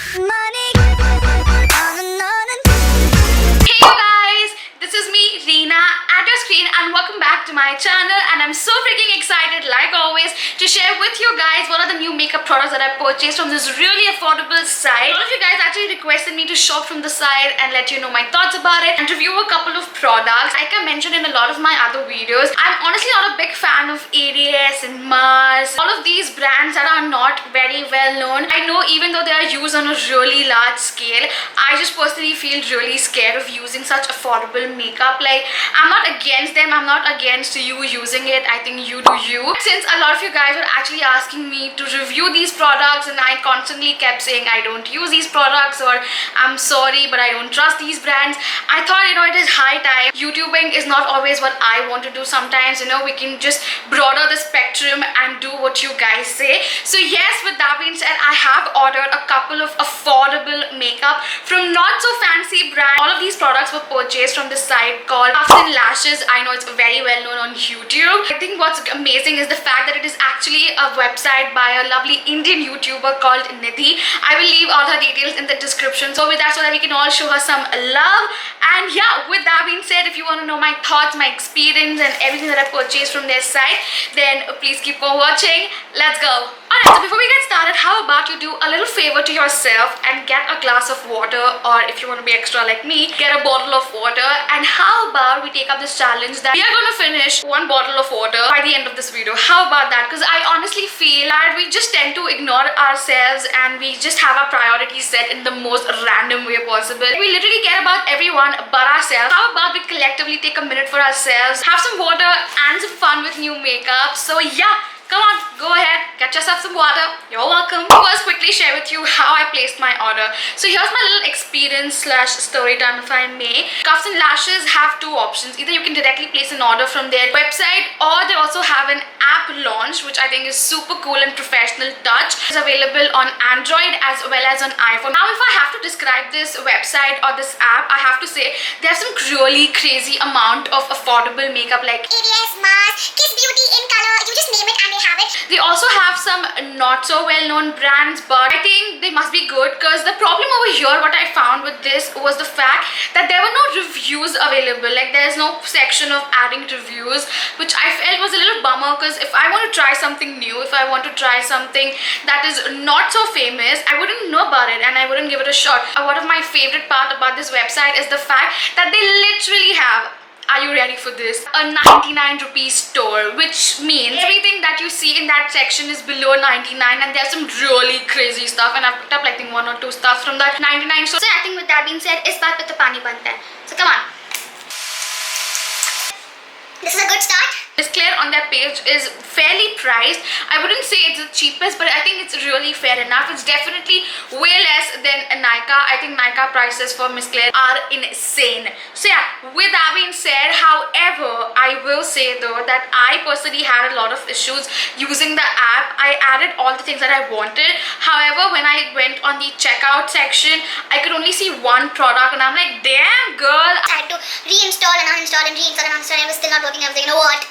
Hey you guys, this is me Reena at your screen and welcome back to my channel, and I'm so freaking excited like always to share with you guys what are the new makeup products that I purchased from this really affordable site. A lot of you guys actually requested me to shop from the site and let you know my thoughts about it and review a couple of products. Like I mentioned in a lot of my other videos, I'm honestly not a big fan of ADS and Mars, all of these brands that are not very well known. I know even though they are used on a really large scale, I just personally feel really scared of using such affordable makeup. Like, I'm not against them, I'm not against you using it, I think you do you. Since a lot of you guys were actually asking me to review these products and I constantly kept saying I don't use these products or I'm sorry but I don't trust these brands, I thought, you know, it is high time. YouTubing is not always what I want to do. Sometimes, you know, we can just broaden the spectrum and do what you guys say. So yes, with that being said, I have ordered a couple of affordable makeup from not so fancy brands. All of these products were purchased from this site called Lashes. I know it's very well known on YouTube. I think what's amazing is the fact that it is actually a website by a lovely Indian YouTuber called Nidhi. I will leave all her details in the description so that we can all show her some love. And yeah, with that being said, if you want to know my thoughts, my experience and everything that I purchased from their site, then please keep on watching. Let's go. Alright, so before we get started, how about you do a little favor to yourself and get a glass of water, or if you want to be extra like me, get a bottle of water. And how about we take up this challenge that we are going to finish one bottle of water by the end of this video. How about that? Because I honestly feel that we just tend to ignore ourselves and we just have our priorities set in the most random way possible. We literally care about everyone but ourselves. How about we collectively take a minute for ourselves, have some water and some fun with new makeup. So yeah, come on, go ahead, get yourself some water. You're welcome. First, quickly share with you how I placed my order. So here's my little experience slash story time, if I may. Lashes have two options. Either you can directly place an order from their website, or they also have an app launch, which I think is super cool and professional touch. It's available on Android as well as on iPhone. Now, if I have to describe this website or this app, I have to say they have some really crazy amount of affordable makeup like ADS, Mars, Kiss Beauty, In Color, you just name it and they have it. They also have some not so well-known brands, but I think they must be good, because the problem over here, what I found with this was the fact that there were no reviews available. Like, there's no section of adding reviews, which I felt was a little bummer, because if I want to try something new, if I want to try something that is not so famous, I wouldn't know about it and I wouldn't give it a shot. One of my favorite part about this website is the fact that they literally have, are you ready for this, a 99 rupees store, which means everything that you see in that section is below 99, and there's some really crazy stuff, and I've picked up like I think one or two stuff from that 99 store. So I think with that being said, is baat pe to pani banta hai. So come on. This is a good start. Miss Claire on their page is fairly priced. I wouldn't say it's the cheapest, but I think it's really fair enough. It's definitely way less than a Nykaa. I think Nykaa prices for Miss Claire are insane. So yeah, with that being said, however, I will say though that I personally had a lot of issues using the app. I added all the things that I wanted. However, when I went on the checkout section, I could only see one product and I'm like, damn girl. I had to reinstall and uninstall and reinstall and uninstall and it was still not working. I was like, you know what?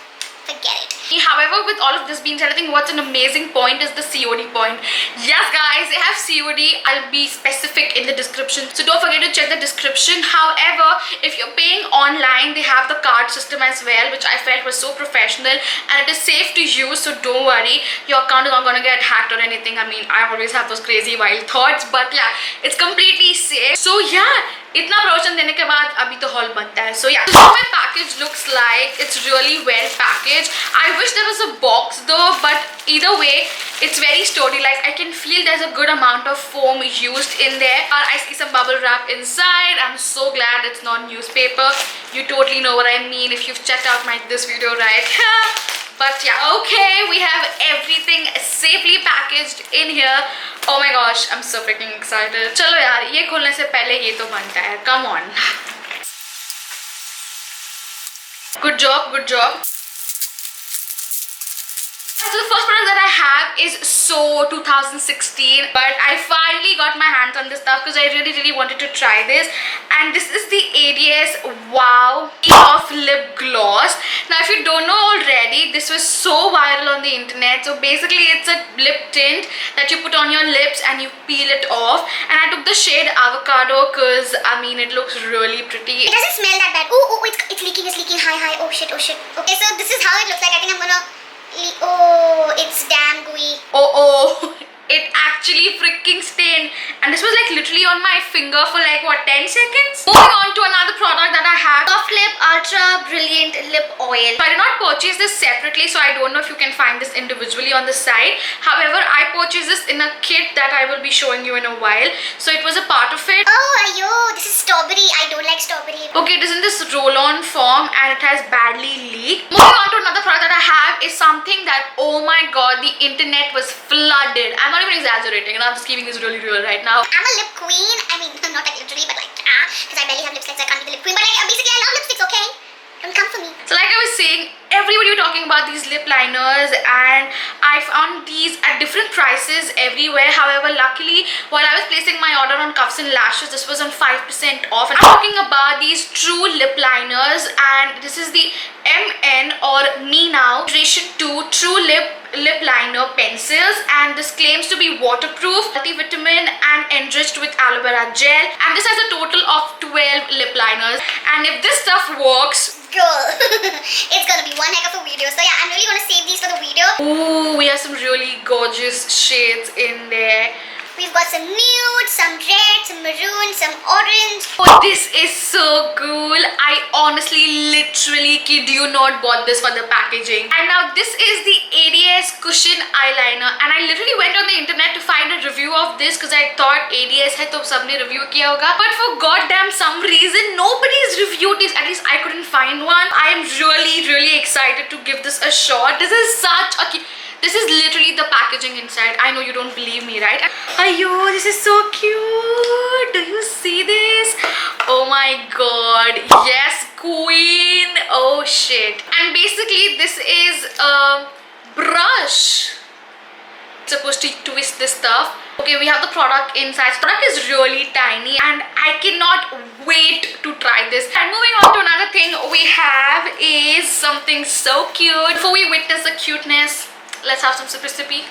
Forget it. However, with all of this being said, I think what's an amazing point is the COD point. Yes guys, they have COD. I'll be specific in the description, so don't forget to check the description. However, if you're paying online, they have the card system as well, which I felt was so professional and it is safe to use, so don't worry, your account is not gonna get hacked or anything. I mean, I always have those crazy wild thoughts, but yeah, it's completely safe. So yeah, इतना promotion देने के बाद अभी तो hall बनता है. So yeah, this is what my package looks like. It's really well packaged. I wish there was a box though, but either way, it's very sturdy. Like, I can feel there's a good amount of foam used in there. I see some bubble wrap inside. I'm so glad it's not newspaper. You totally know what I mean if you've checked out this video, right? But yeah, okay, we have everything safely packaged in here. Oh my gosh, I'm so freaking excited. चलो यार, ये खोलने से पहले ये तो बनता है. Come on. Good job, good job. So the first product that I have is sooo 2016, but I finally got my hands on this stuff because I really wanted to try this. And this is the ADS Wow Off Lip Gloss. Now if you don't know already, this was so viral on the internet. So basically it's a lip tint that you put on your lips and you peel it off. And I took the shade Avocado because I mean it looks really pretty. It doesn't smell that bad. Oh, it's leaking, it's leaking. Hi. Oh shit. Okay, so this is how it looks like. I think I'm gonna... Oh, it's damn gooey. Oh. It actually freaking stained, and this was like literally on my finger for like what, 10 seconds. Moving on to another product that I have, Soft Lip Ultra Brilliant Lip Oil. So I did not purchase this separately, so I don't know if you can find this individually on the side. However, I purchased this in a kit that I will be showing you in a while, so it was a part of it. Oh, ayo, this is strawberry. I don't like strawberry. Okay, it is in this roll-on form and it has badly leaked. Moving on to another product that I have is something that, oh my god, the internet was flooded. I'm not even exaggerating, and I'm just keeping this really real right now. I'm a lip queen. I mean, not like literally, but like, because I barely have lipsticks, I can't be the lip queen. But like, basically, I love lipsticks, okay? Don't come for me. So like I was saying, everybody was talking about these lip liners, and I found these at different prices everywhere. However, luckily, while I was placing my order on Cuffs and Lashes, this was on 5% off. And I'm talking about these true lip liners, and this is the MN or Me Now Generation 2 True Lip Liner pencils, and this claims to be waterproof, multivitamin and enriched with aloe vera gel, and this has a total of 12 lip liners. And if this stuff works, Girl, it's gonna be one heck of a video. So yeah, I'm really gonna save these for the video. ooh, we have some really gorgeous shades in there. We've got some nude, some red, some maroon, some orange. Oh, this is so cool. I honestly, literally kid you not, bought this for the packaging. And now this is the ADS Cushion Eyeliner, and I literally went on the internet to find a review of this because I thought ADS hai to sabne review kiya hoga. But for goddamn some reason, nobody's reviewed this. At least I couldn't find one. I am really excited to give this a shot. This is such a cute... This is literally the packaging inside. I know you don't believe me, right? Ayo, this is so cute. Do you see this? Oh my god. Yes, queen. Oh shit. And basically this is a brush. It's supposed to twist this stuff. Okay, we have the product inside. The product is really tiny and I cannot wait to try this. And moving on to another thing we have is something so cute. Before we witness the cuteness, let's have some sippy.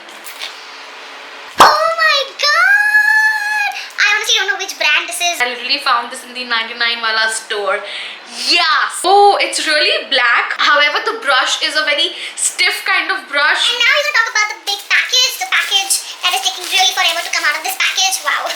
Oh my god! I honestly don't know which brand this is. I literally found this in the 99 wala store. Yes! Oh, it's really black. However, the brush is a very stiff kind of brush. And now we're gonna talk about the big package. The package that is taking really forever to come out of this package. Wow.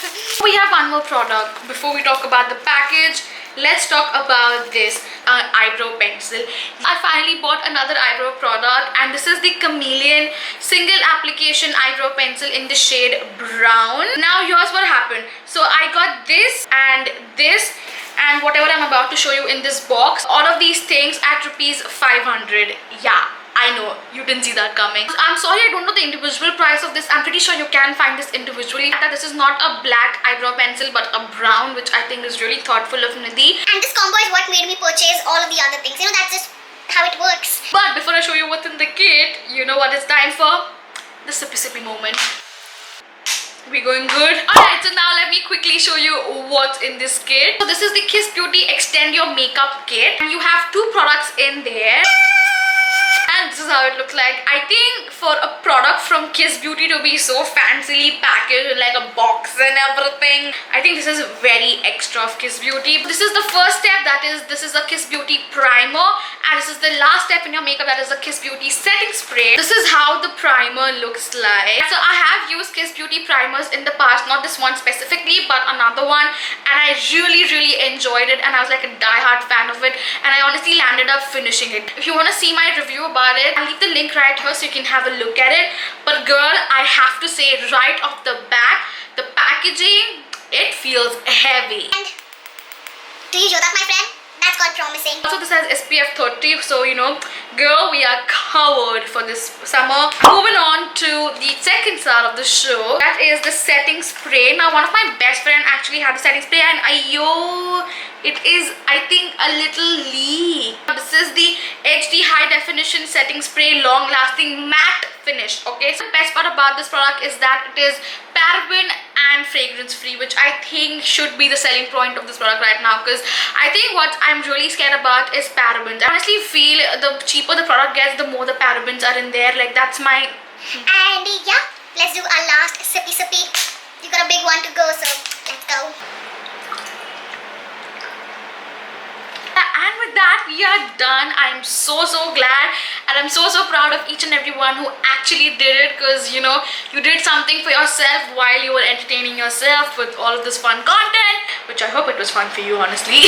We have one more product. Before we talk about the package, let's talk about this eyebrow pencil. I finally bought another eyebrow product, and this is the Chameleon single application eyebrow pencil in the shade brown. Now here's what happened. So I got this and whatever I'm about to show you in this box, all of these things at rupees 500. Yeah, I know, you didn't see that coming. I'm sorry, I don't know the individual price of this. I'm pretty sure you can find this individually. That this is not a black eyebrow pencil but a brown, which I think is really thoughtful of Nidhi. And this combo is what made me purchase all of the other things. You know, that's just how it works. But before I show you what's in the kit, you know what it's time for? The sippy moment. We going good? Alright, so now let me quickly show you what's in this kit. So this is the Kiss Beauty Extend Your Makeup Kit, and you have two products in there. And this is how it looks like. I think for a product from Kiss Beauty to be so fancily packaged in like a box and everything, I think this is very extra of Kiss Beauty. This is the first step, that is, this is a Kiss Beauty primer, and this is the last step in your makeup, that is the Kiss Beauty setting spray. This is how the primer looks like. So I have used Kiss Beauty primers in the past, not this one specifically, but another one, and I really enjoyed it, and I was like a die-hard fan of it, and I honestly landed up finishing it. If you want to see my review about it, I'll leave the link right here so you can have a look at it. But girl, I have to say right off the bat, the packaging, it feels heavy. And do you show that, my friend? That's called promising. Also, this has SPF 30, so you know, girl, we are covered for this summer. Moving on to the second side of the show, that is the setting spray. Now, one of my best friends actually had the setting spray, and it is, I think, a little leak. This is the HD High Definition Setting Spray, long lasting matte finish. Okay, so the best part about this product is that it is paraben and fragrance free, which I think should be the selling point of this product right now, because I think what I'm really scared about is parabens. I honestly feel the cheaper the product gets, the more the parabens are in there. Like, that's my... And yeah, let's do our last sippy sippy. You got a big one to go, so let's go. And with that, we are done. I'm so glad, and I'm so proud of each and everyone who actually did it, because you know, you did something for yourself while you were entertaining yourself with all of this fun content, which I hope it was fun for you, honestly.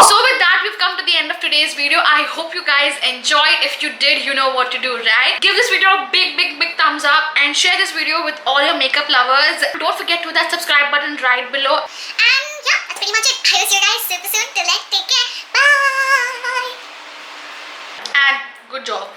So with that, we've come to the end of today's video. I hope you guys enjoyed. If you did, you know what to do, right? Give this video a big thumbs up and share this video with all your makeup lovers. Don't forget to hit that subscribe button right below. And yeah, that's pretty much it. I will see you guys super soon. Till then, take care. Bye. And good job.